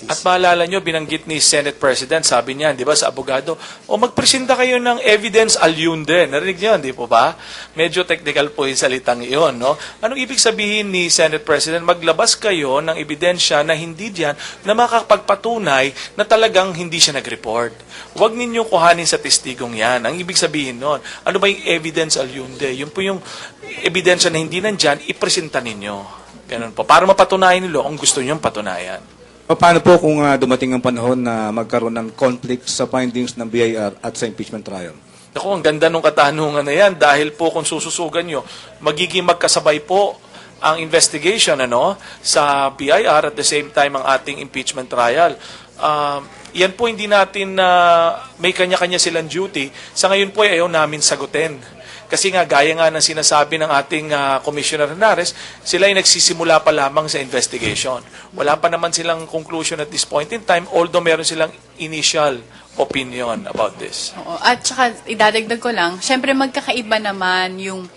At maalala nyo, binanggit ni Senate President, sabi niya, di ba, sa abogado, o magpresenta kayo ng evidence aliunde. Narinig niyo, di po ba? Medyo technical po yung salitang iyon, no? Anong ibig sabihin ni Senate President? Maglabas kayo ng ebidensya na hindi diyan na makakapagpatunay na talagang hindi siya nag-report. Huwag ninyong kuhanin sa testigong yan. Ang ibig sabihin nun, ano ba yung evidence aliunde? Yun po yung ebidensya na hindi nandyan, ipresenta ninyo. Ganun po. Para mapatunayan nilo kung gusto nyong patunayan. Paano po kung dumating ang panahon na magkaroon ng conflict sa findings ng BIR at sa impeachment trial? Naku, ang ganda nung katanungan na yan dahil po kung sususugan nyo, magiging magkasabay po ang investigation sa BIR at the same time ang ating impeachment trial. Yan po hindi natin may kanya-kanya silang duty. Sa ngayon po ayaw namin sagutin. Kasi nga, gaya nga ng sinasabi ng ating Commissioner Henares, sila ay nagsisimula pa lamang sa investigation. Wala pa naman silang conclusion at this point in time, although meron silang initial opinion about this. Oo. At saka, idadagdag ko lang, syempre magkakaiba naman yung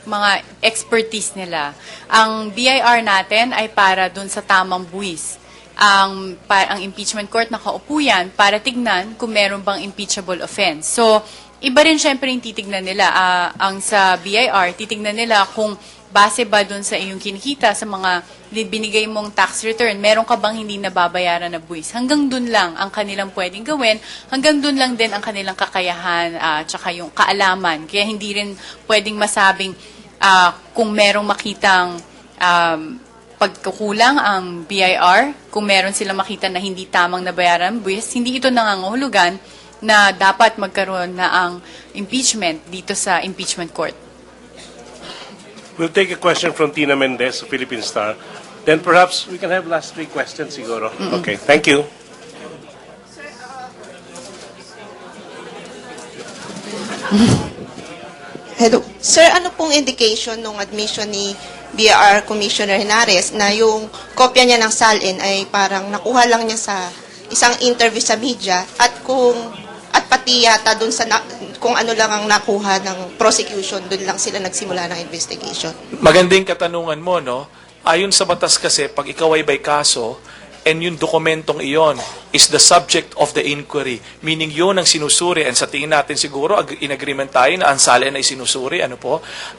mga expertise nila. Ang BIR natin ay para dun sa tamang buwis. Ang impeachment court nakaupo yan para tignan kung meron bang impeachable offense. So, iba rin syempre yung titignan nila. Ang sa BIR, titignan nila kung base ba dun sa iyong kinikita sa mga binigay mong tax return, meron ka bang hindi nababayaran na buwis. Hanggang dun lang ang kanilang pwedeng gawin, hanggang dun lang din ang kanilang kakayahan at saka yung kaalaman. Kaya hindi rin pwedeng masabing kung merong makitang pagkukulang ang BIR, kung meron silang makita na hindi tamang nabayaran ng buwis, hindi ito nangangahulugan na dapat magkaroon na ang impeachment dito sa impeachment court. We'll take a question from Tina Mendez, Philippine Star. Then perhaps we can have last 3 questions siguro. Okay, thank you. Hello. Sir, ano pong indication ng admission ni BIR Commissioner Henares na yung kopya niya ng SALN ay parang nakuha lang niya sa isang interview sa media at pati yata dun sa kung ano lang ang nakuha ng prosecution, dun lang sila nagsimula ng investigation. Magandang katanungan mo, no? Ayon sa batas kasi, pag ikaw ay may kaso, and yung dokumentong iyon is the subject of the inquiry, meaning yun ang sinusuri, and sa tingin natin siguro, in agreement tayo na ang SALN ay sinusuri,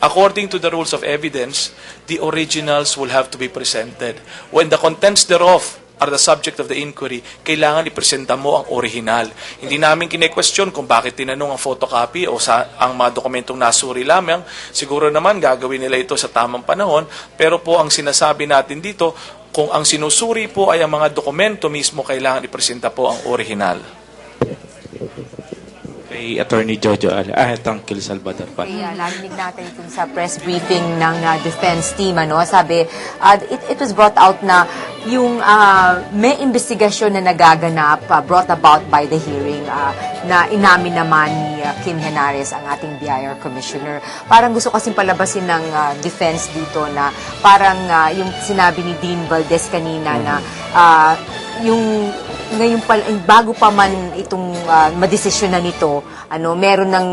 according to the rules of evidence, the originals will have to be presented. When the contents thereof are the subject of the inquiry, kailangan ipresenta mo ang original. Hindi namin kine-question kung bakit tinanong ang photocopy o ang mga dokumentong nasuri lamang. Siguro naman gagawin nila ito sa tamang panahon, pero po ang sinasabi natin dito, kung ang sinusuri po ay ang mga dokumento mismo, kailangan ipresenta po ang original. Kay Attorney Jojo Tangkil Salvador pa. Narinig natin itong sa press briefing ng defense team, sabi, it was brought out na yung may investigasyon na nagaganap brought about by the hearing na inamin naman ni Kim Henares, ang ating BIR Commissioner. Parang gusto kasing palabasin ng defense dito na parang yung sinabi ni Dean Valdez kanina na yung ngayon bago pa man itong madesisyon na nito, meron ng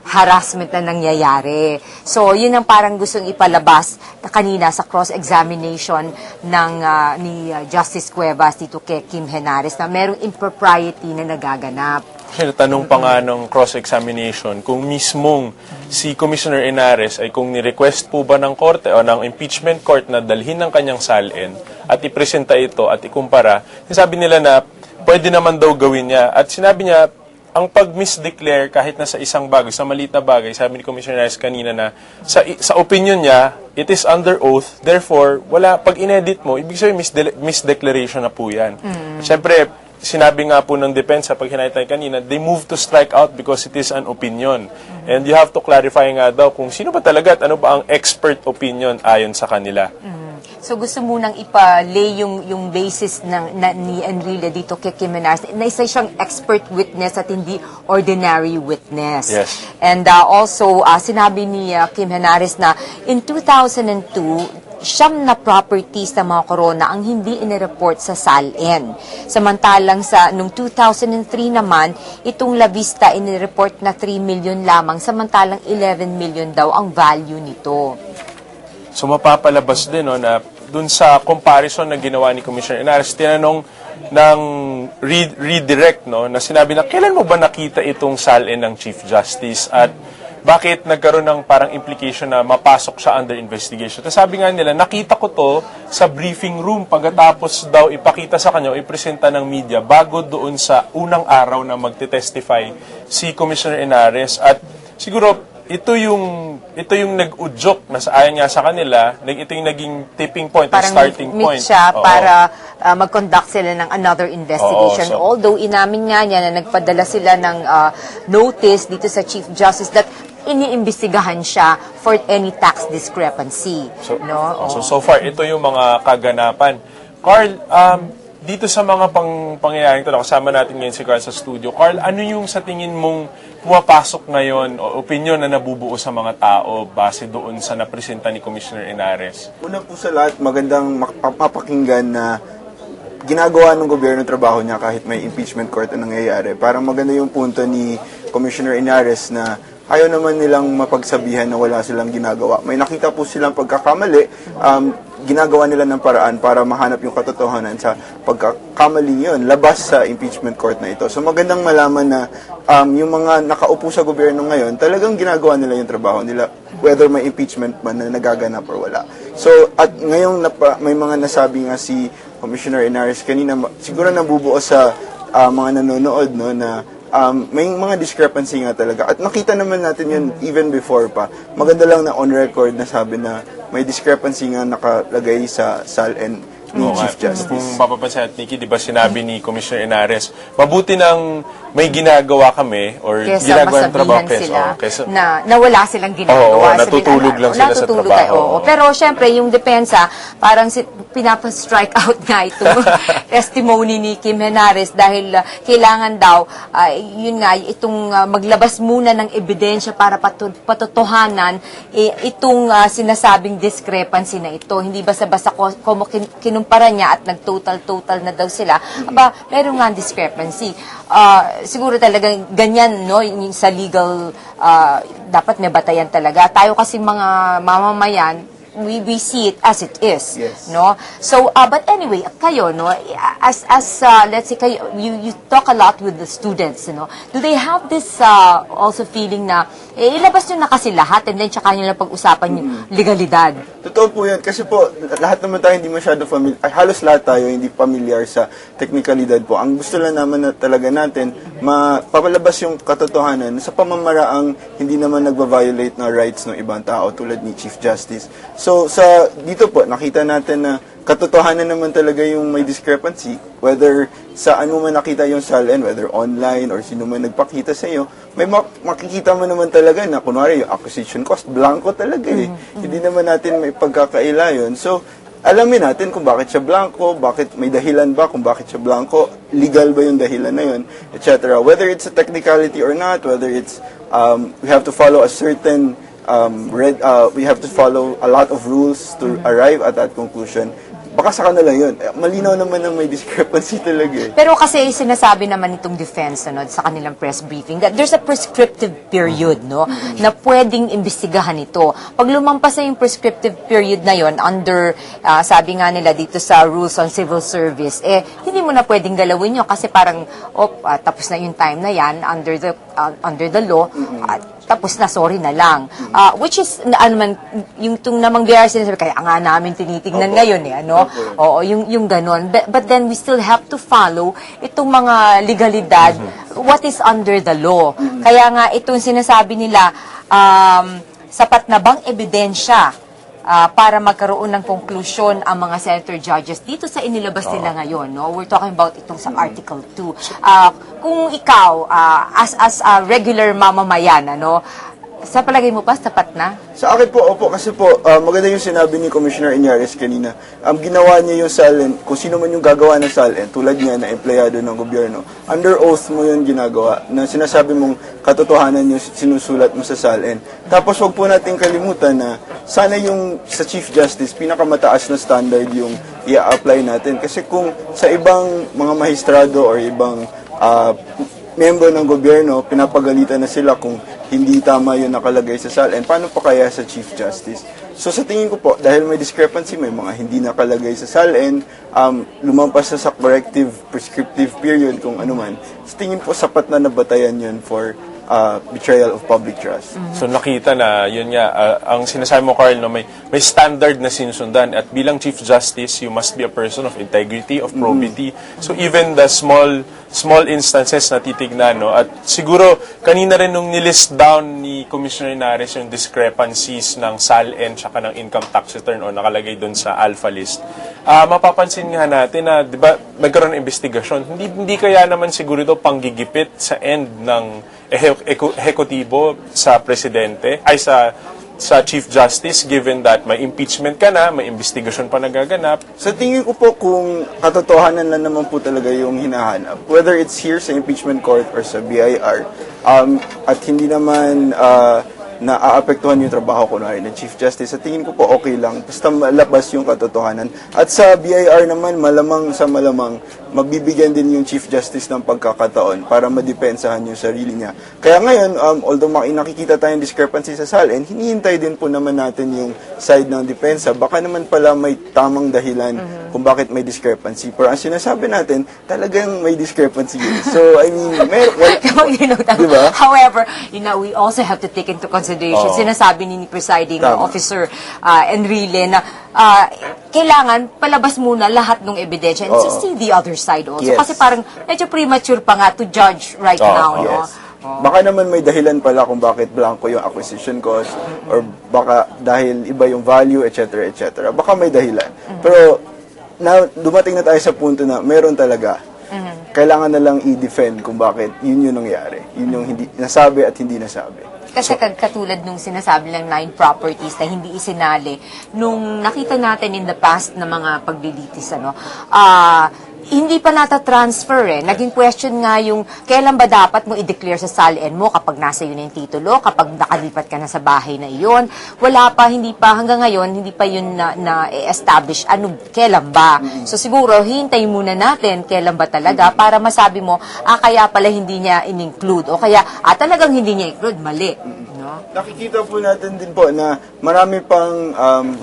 harassment na nangyayari. So, yun ang parang gustong ipalabas na kanina sa cross-examination ng ni Justice Cuevas dito kay Kim Henares na merong impropriety na nagaganap. Tanong pa nga ng cross-examination kung mismong si Commissioner Henares ay kung ni-request po ba ng korte o ng impeachment court na dalhin ng kanyang SALN at ipresenta ito at ikumpara. Sabi nila na pwede naman daw gawin niya. At sinabi niya, ang pag-misdeclare kahit na sa isang bagay, sa maliit na bagay, sabi ni Commissioner Henares kanina na sa opinion niya, it is under oath, therefore, pag inedit mo, ibig sabihin misdeclaration na po yan. Siyempre, sinabi nga po ng depensa pag hinahitay kanina, they move to strike out because it is an opinion. And you have to clarify nga daw kung sino ba talaga at ano ba ang expert opinion ayon sa kanila. So gusto munang ipa-lay yung basis ni Enrile dito kay Kim Henares na isa siyang expert witness at hindi ordinary witness. Yes. And also, sinabi ni Kim Henares na in 2002, siyam na properties ng mga corona ang hindi inireport sa SALN. Samantalang nung 2003 naman, itong La Vista inireport na 3 million lamang, samantalang 11 million daw ang value nito. So mapapalabas din na dun sa comparison na ginawa ni Commissioner Inares, tinanong ng redirect, no, na sinabi na, kailan mo ba nakita itong salin ng Chief Justice at bakit nagkaroon ng parang implication na mapasok siya under investigation? Tapos sabi nga nila, nakita ko to sa briefing room pagkatapos daw ipakita sa kanya o ipresenta ng media bago doon sa unang araw na magte-testify si Commissioner Inares. At siguro, ito yung nag-udyok na ayon nga sa kanila, ito yung naging tipping point, Parang starting point. meet siya Oo. para mag-conduct sila ng another investigation. Oo, so- Although inamin nga niya na nagpadala sila ng notice dito sa Chief Justice that iniimbestigahan siya for any tax discrepancy. No? So far, ito yung mga kaganapan. Carl, dito sa mga pangyayaring ito, kasama natin ngayon si Carl sa studio. Carl, ano yung sa tingin mong pumapasok ngayon o opinion na nabubuo sa mga tao base doon sa napresenta ni Commissioner Inares? Una po sa lahat, magandang mapakinggan na ginagawa ng gobyerno ang trabaho niya kahit may impeachment court na nangyayari. Parang maganda yung punto ni Commissioner Inares na ayaw naman nilang mapagsabihan na wala silang ginagawa. May nakita po silang pagkakamali, ginagawa nila ng paraan para mahanap yung katotohanan sa pagkakamali yun, labas sa impeachment court na ito. So magandang malaman na yung mga nakaupo sa gobyerno ngayon, talagang ginagawa nila yung trabaho nila, whether may impeachment man na nagaganap or wala. So, at ngayong may mga nasabi nga si Commissioner Inares kanina, siguro nabubuo sa mga nanonood, no, na may mga discrepancy nga talaga. At nakita naman natin yun even before pa. Maganda lang na on record na sabi na may discrepancy nga nakalagay sa SALN ni Chief Justice. Kung mapapansin at Nikki, di ba sinabi ni Commissioner Inares, mabuti nang may ginagawa kami or Kesa ginagawa ng trabaho masabihan sila kaysa- na wala silang ginagawa. Oo, natutulog lang sila sa Natutulog trabaho. tayo, oo. Pero syempre, yung depensa, parang pinapa-strike out nga itong testimony ni Kim Henares dahil kailangan daw, yun nga, itong maglabas muna ng ebidensya para patotohanan itong sinasabing discrepancy na ito. Hindi basta-basta kinumpara niya at nag-total na daw sila. Aba, meron nga discrepancy. Siguro talagang ganyan, no, yung sa legal, dapat may batayan talaga. Tayo kasi mga mamamayan, we see it as it is, Yes. no? So, but anyway, kayo, no, as let's say kayo, you talk a lot with the students, you know. Do they have this also feeling na ilabas nyo na kasi lahat and then tsaka nyo lang pag-usapan yung legalidad? Totoo po yan. Kasi po, lahat naman tayo hindi masyado familiar, halos lahat tayo hindi familiar sa teknikalidad po. Ang gusto lang naman na talaga natin, mapapalabas yung katotohanan sa pamamaraang hindi naman nagva-violate na rights ng ibang tao tulad ni Chief Justice. So, dito po, nakita natin na katotohanan naman talaga yung may discrepancy, whether saan mo man nakita yung SALN, whether online or sino man nagpakita sa iyo, may makikita mo naman talaga na, kunwari, yung acquisition cost, blanco talaga eh. Hindi naman natin may pagkakaila yun. So, alamin natin kung bakit siya blanco, bakit may dahilan ba kung bakit siya blanco, legal ba yung dahilan na yun, etc. Whether it's a technicality or not, whether it's, we have to follow a certain we have to follow a lot of rules to arrive at that conclusion. Baka sa kanila yun. Malinaw naman na may discrepancy talaga eh. Pero kasi sinasabi naman itong defense, no, sa kanilang press briefing that there's a prescriptive period, no, na pwedeng imbestigahan ito. Pag lumampas na yung prescriptive period na yon under, sabi nga nila dito sa Rules on Civil Service, hindi mo na pwedeng galawin yun kasi parang, tapos na yung time na yan under the law, tapos na, sorry na lang. Which is, yung itong namang BR sinasabi, kaya nga namin tinitignan ngayon ano? Oo, yung ganon. But then we still have to follow itong mga legalidad, what is under the law. Kaya nga itong sinasabi nila, sapat na bang ebidensya para magkaroon ng conclusion ang mga senator judges dito sa inilabas nila ngayon, no? We're talking about itong sa Article 2. Kung ikaw, as a regular mamamayan, ano, sa palagay mo ba, sapat na? Sa akin po, opo, kasi po, maganda yung sinabi ni Commissioner Inares kanina. Ginawa niya yung SALN, kung sino man yung gagawa ng SALN, tulad niya na empleyado ng gobyerno, under oath mo yun ginagawa, na sinasabi mong katotohanan yung sinusulat mo sa SALN. Tapos wag po natin kalimutan na sana yung sa Chief Justice, pinakamataas na standard yung i-apply natin. Kasi kung sa ibang mga mahistrado or ibang member ng gobyerno, pinapagalitan na sila kung hindi tama yung nakalagay sa SALN, paano pa kaya sa Chief Justice? So sa tingin ko po, dahil may discrepancy, may mga hindi nakalagay sa SALN, lumampas na sa corrective prescriptive period kung ano man, sa tingin po sapat na nabatayan yun for betrayal of public trust. So nakita na, yun nga, ang sinasabi mo, Carl, no, may standard na sinusundan. At bilang Chief Justice, you must be a person of integrity, of probity. So even the small instances na titignan, no, at siguro kanina rin nung nilist down ni Commissioner Inares yung discrepancies ng SALN tsaka ng income tax return o nakalagay doon sa alpha list, mapapansin nga natin na, di ba, nagkaroon ng investigasyon. Hindi kaya naman siguro ito panggigipit sa end ng ehekutibo sa presidente, ay sa Chief Justice, given that may impeachment ka na, may investigasyon pa nagaganap. Sa tingin ko po, kung katotohanan lang naman po talaga yung hinahanap, whether it's here sa impeachment court or sa BIR, at hindi naman naaapektuhan yung trabaho kunwari ng Chief Justice, sa tingin ko po okay lang, basta malabas yung katotohanan. At sa BIR naman, malamang sa malamang, mabibigyan din yung Chief Justice ng pagkakataon para madepensahan yung sarili niya. Kaya ngayon, although nakikita tayong discrepancy sa SALN, hinihintay din po naman natin yung side ng depensa. Baka naman pala may tamang dahilan kung bakit may discrepancy. Pero ang sinasabi natin, talagang may discrepancy yun. So, I mean, diba? However, we also have to take into consideration, sinasabi ni presiding officer Enrile na kailangan palabas muna lahat ng ebidensya and see the other side also. Yes. Kasi parang medyo premature pa nga to judge right now. No? Yes. Baka naman may dahilan pala kung bakit blanco yung acquisition cost or baka dahil iba yung value, etc. etc. Baka may dahilan. Pero dumating na tayo sa punto na meron talaga. Kailangan na lang i-defend kung bakit yun yung nangyari. Yun yung hindi nasabi at hindi nasabi. Kasi katulad nung sinasabi lang 9 properties na hindi isinali, nung nakita natin in the past na mga paglilitis, hindi pa nata-transfer . Naging question nga yung kailan ba dapat mo i-declare sa SALN mo kapag nasa yun yung titulo, kapag nakalipat ka na sa bahay na iyon. Wala pa, hindi pa, hanggang ngayon, hindi pa yun na-establish kailan ba. So siguro, hintayin muna natin kailan ba talaga para masabi mo, kaya pala hindi niya in-include o kaya, talagang hindi niya include, mali. No? Nakikita po natin din po na marami pang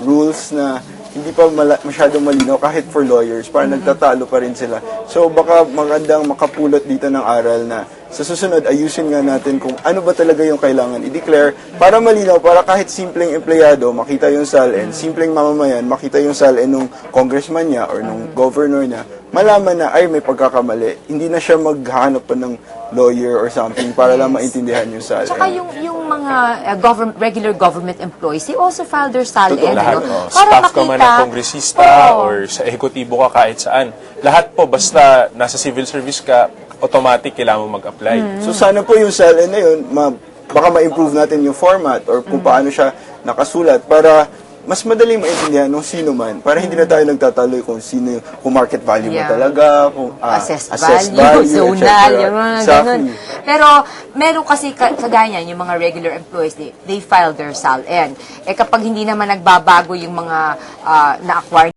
rules na hindi pa masyadong malinaw kahit for lawyers, parang nagtatalo pa rin sila. So baka magandang makapulot dito ng aral na sa susunod ayusin nga natin kung ano ba talaga yung kailangan i-declare para malinaw, para kahit simpleng empleyado makita yung SALN, simpleng mamamayan makita yung SALN nung congressman niya or nung governor niya, malaman na ay may pagkakamali. Hindi na siya maghahanap pa ng lawyer or something para lang maintindihan yung SALN. Saka yung mga regular government employees, they also file their SALN. Lahat, Para staff ka man ng kongresista or sa ehekutibo ka kahit saan. Lahat po, basta nasa civil service ka, automatic kailangan mo mag-apply. So sana po yung SALN na yun, baka ma-improve natin yung format or kung paano siya nakasulat para mas madaling maintindihan ng sino man para hindi na tayo nagtataloy kung sino kung market value ba talaga, kung assessed value, zonal, yung mga ganun. Pero meron kasi kagaya niyan, yung mga regular employees, they file their SALN. Kapag hindi naman nagbabago yung mga na-acquire